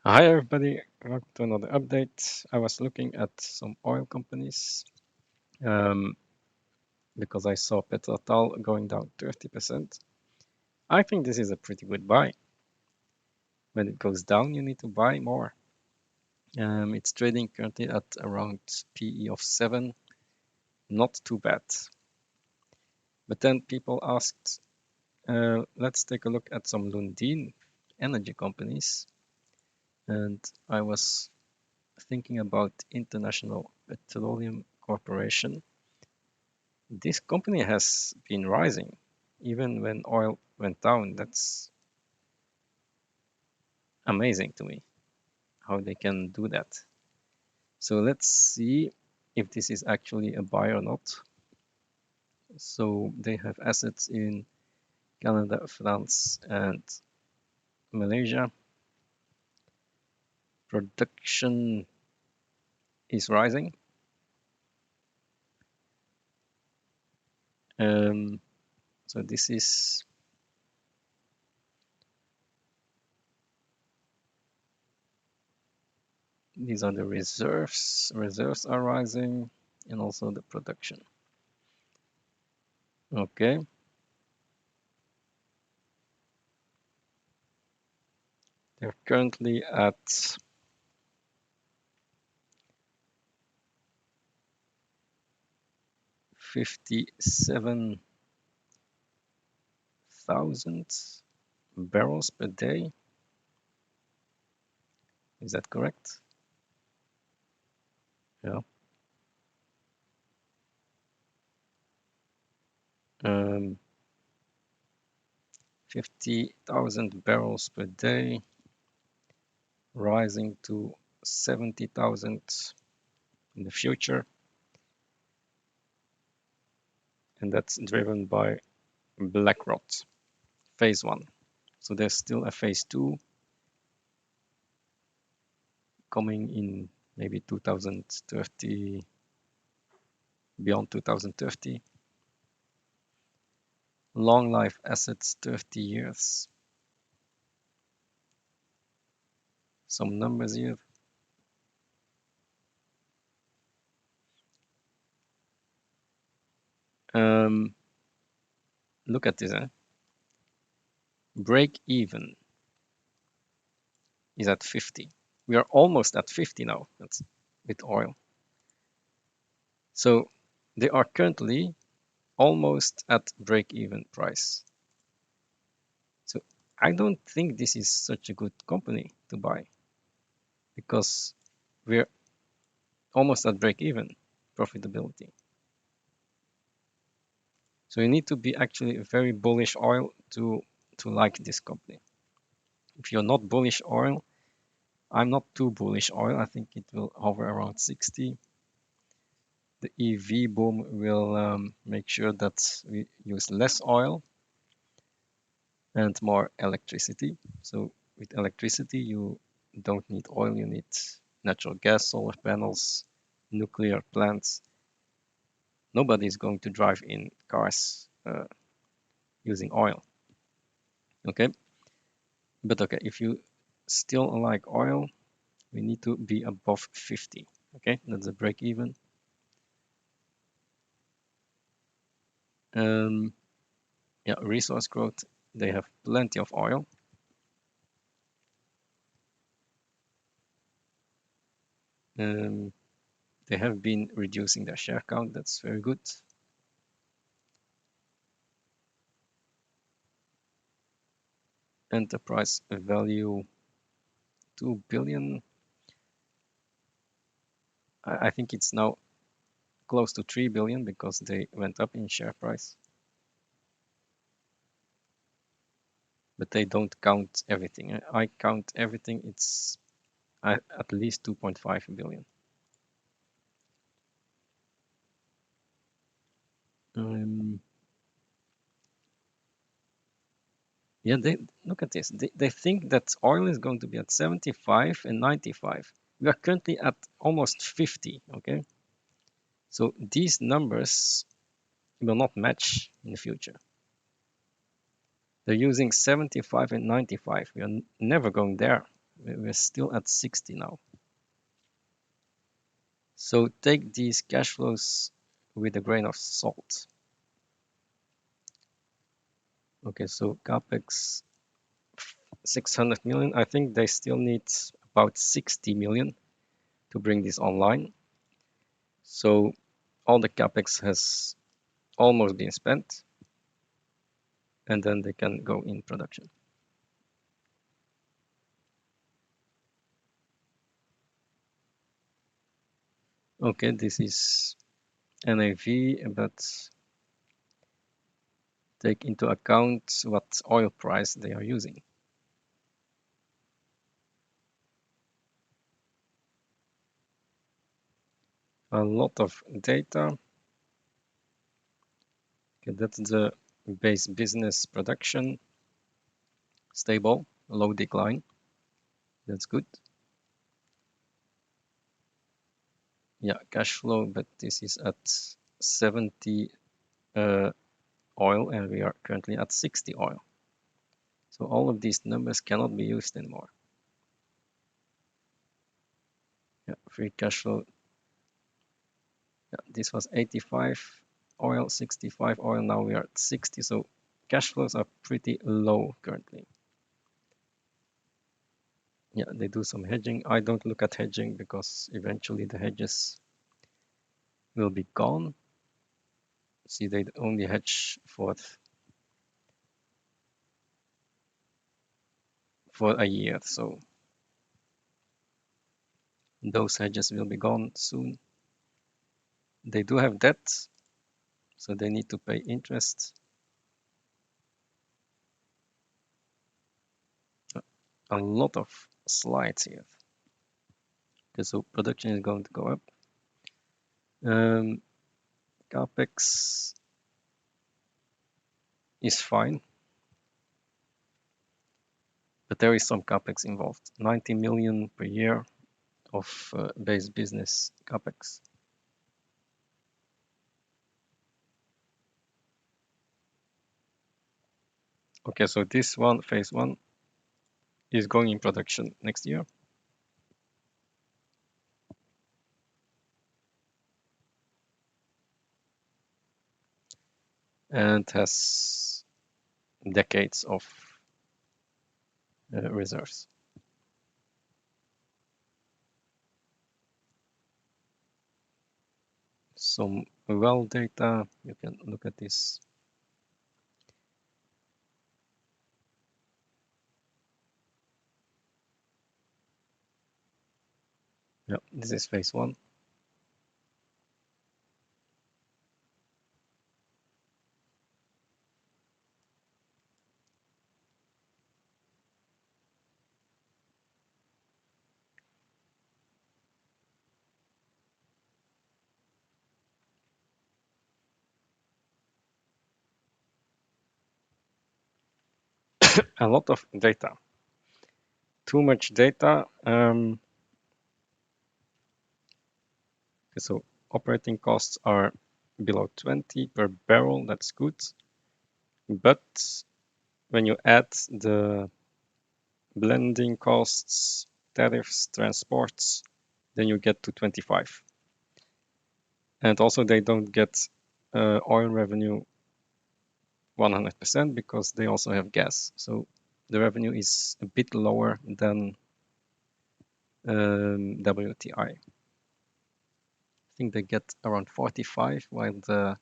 Hi everybody, welcome to another update. I was looking at some oil companies because I saw Petroleum going down 30%. I think this is a pretty good buy. When it goes down, you need to buy more. It's trading currently at around PE of 7, not too bad. But then people asked, let's take a look at some Lundin energy companies. And I was thinking about International Petroleum Corporation. This company has been rising even when oil went down. That's amazing to me how they can do that. So let's see if this is actually a buy or not. So they have assets in Canada, France, and Malaysia. Production is rising. So these are the reserves. Reserves are rising, and also the production. Okay. They're currently at 57,000 barrels per day. Is that correct? Yeah. 50,000 barrels per day, rising to 70,000 in the future. And that's driven by Blackrod, phase 1. So there's still a phase 2 coming in maybe 2030, beyond 2030. Long life assets, 30 years. Some numbers here. Look at this. Break even is at 50. We are almost at 50 now. That's with oil. So they are currently almost at break-even price. So I don't think this is such a good company to buy because we're almost at break-even profitability. So you need to be actually very bullish oil to like this company. If you're not bullish oil, I'm not too bullish oil. I think it will hover around 60. The EV boom will make sure that we use less oil and more electricity. So with electricity, you don't need oil, you need natural gas, solar panels, nuclear plants. Nobody is going to drive in cars using oil. Okay, but okay, if you still like oil, we need to be above 50. Okay, that's a break even. Yeah, resource growth, they have plenty of oil. They have been reducing their share count. That's very good. Enterprise value 2 billion. I think it's now close to 3 billion because they went up in share price. But they don't count everything. I count everything. It's at least 2.5 billion. Yeah, they look at this. They think that oil is going to be at 75 and 95. We are currently at almost 50. Okay, so these numbers will not match in the future. They're using 75 and 95. We are never going there. We're still at 60 now. So take these cash flows with a grain of salt. Okay, so capex 600 million. I think they still need about 60 million to bring this online. So all the capex has almost been spent, and then they can go in production. Okay, this is NAV, but take into account what oil price they are using. A lot of data. Okay, that's the base business production. Stable, low decline. That's good. Yeah, cash flow, but this is at 70 oil, and we are currently at 60 oil. So all of these numbers cannot be used anymore. Yeah, free cash flow. Yeah, this was 85 oil, 65 oil. Now we are at 60. So cash flows are pretty low currently. Yeah, they do some hedging. I don't look at hedging because eventually the hedges will be gone. See, they only hedge for a year, so those hedges will be gone soon. They do have debt, so they need to pay interest. A lot of slides here. Okay, so production is going to go up. Capex is fine, but there is some capex involved. 90 million per year of base business capex. Okay, so this one, phase one, is going in production next year. And has decades of reserves. Some well data, you can look at this. Yeah, this is phase one. A lot of data. Too much data. So operating costs are below 20 per barrel. That's good. But when you add the blending costs, tariffs, transports, then you get to 25. And also they don't get oil revenue 100% because they also have gas. So the revenue is a bit lower than WTI. I think they get around 45 while the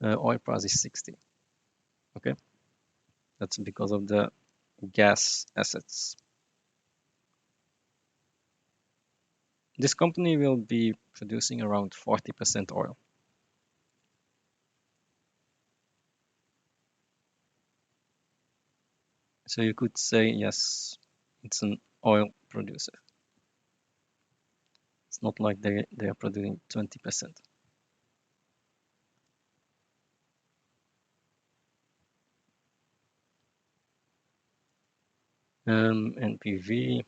oil price is 60. Okay, that's because of the gas assets. This company will be producing around 40% oil. So you could say, yes, it's an oil producer. It's not like they are producing 20%. NPV.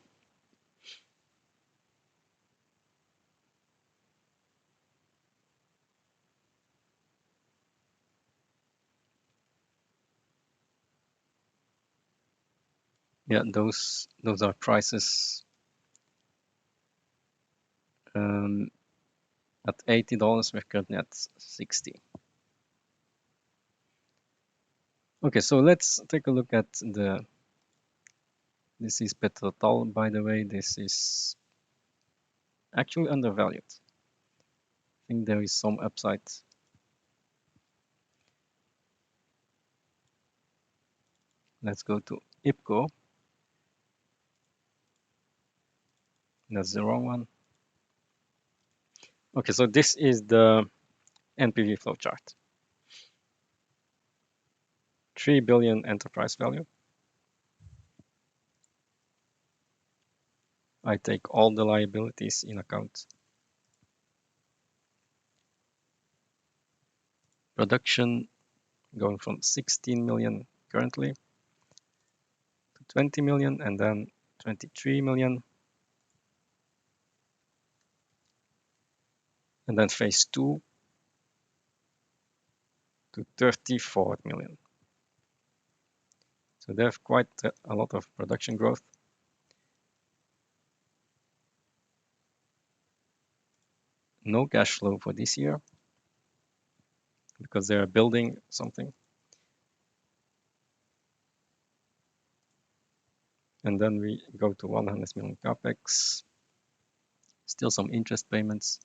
Yeah, those are prices at $80. We're currently at 60. Okay, so let's take a look at this is Petroleum, by the way. This is actually undervalued. I think there is some upside. Let's go to IPCO. That's the wrong one. Okay, so this is the NPV flow chart. 3 billion enterprise value. I take all the liabilities in account. Production going from 16 million currently to 20 million and then 23 million. And then phase 2 to 34 million. So they have quite a lot of production growth. No cash flow for this year because they are building something. And then we go to 100 million capex. Still some interest payments.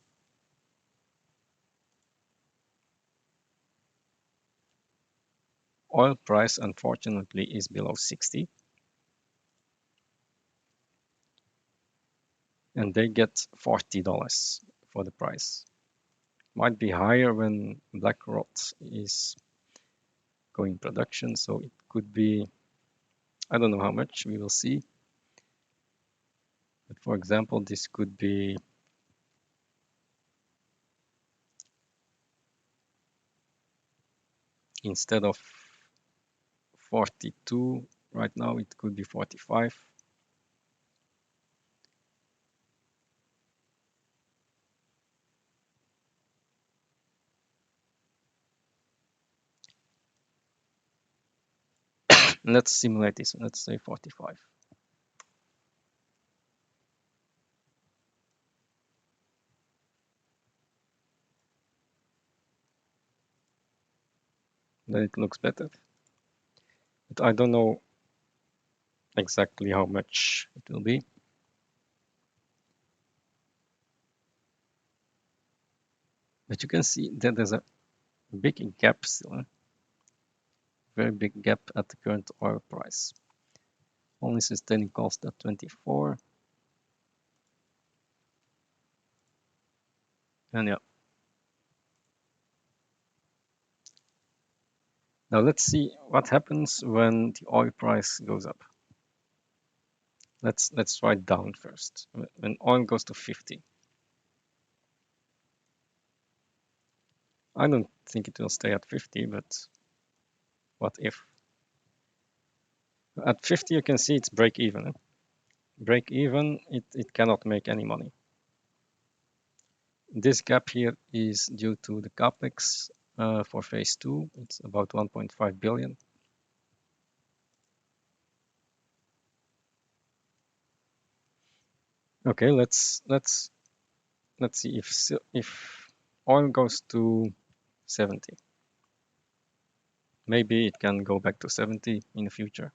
Oil price, unfortunately, is below 60. And they get $40 for the price. Might be higher when Blackrod is going production, so it could be, I don't know how much, we will see. But for example, this could be instead of 42 right now, it could be 45. Let's simulate this. Let's say 45. Then it looks better. But I don't know exactly how much it will be. But you can see that there's a big gap still. Very big gap at the current oil price. Only sustaining cost at 24. And yeah. Now let's see what happens when the oil price goes up. Let's try down first. When oil goes to 50. I don't think it will stay at 50, but what if? At 50 you can see it's break even. Break even, it cannot make any money. This gap here is due to the capex for phase 2. It's about 1.5 billion. Okay, let's see if oil goes to 70. Maybe it can go back to 70 in the future.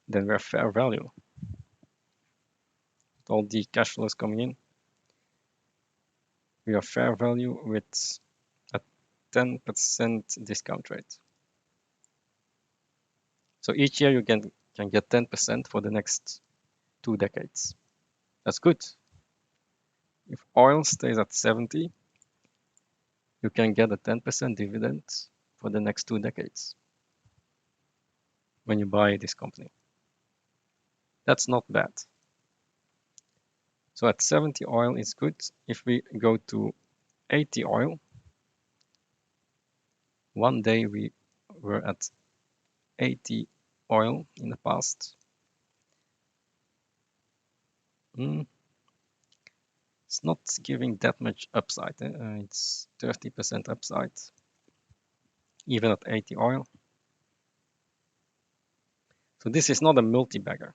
Then we're fair value. With all the cash flows coming in, we are fair value with a 10% discount rate. So each year you can get 10% for the next 2 decades. That's good. If oil stays at 70, you can get a 10% dividend for the next 2 decades when you buy this company. That's not bad. So at 70 oil is good. If we go to 80 oil, one day we were at 80 oil in the past. It's not giving that much upside. It's 30% upside, even at 80 oil. So this is not a multi-bagger.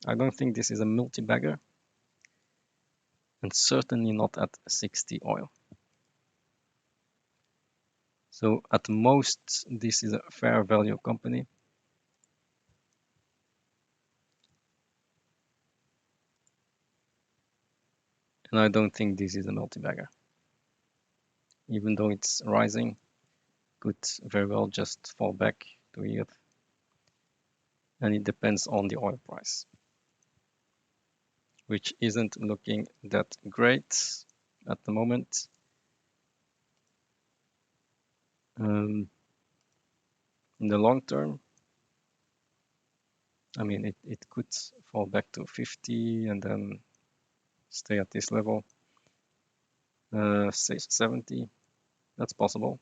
I don't think this is a multi-bagger, and certainly not at 60 oil. So at most, this is a fair value company. And I don't think this is a multi-bagger. Even though it's rising, could very well just fall back to here. And it depends on the oil price, which isn't looking that great at the moment. In the long term, I mean, it could fall back to 50 and then stay at this level, say 70. That's possible.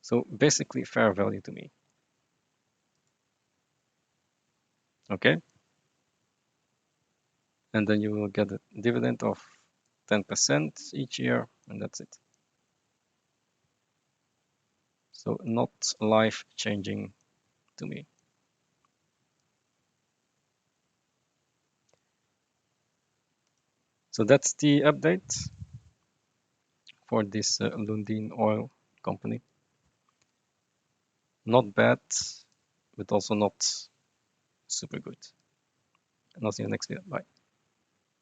So basically fair value to me. Okay. And then you will get a dividend of 10% each year, and that's it. So not life-changing to me. So that's the update for this Lundin oil company. Not bad, but also not super good. And I'll see you next video. Bye.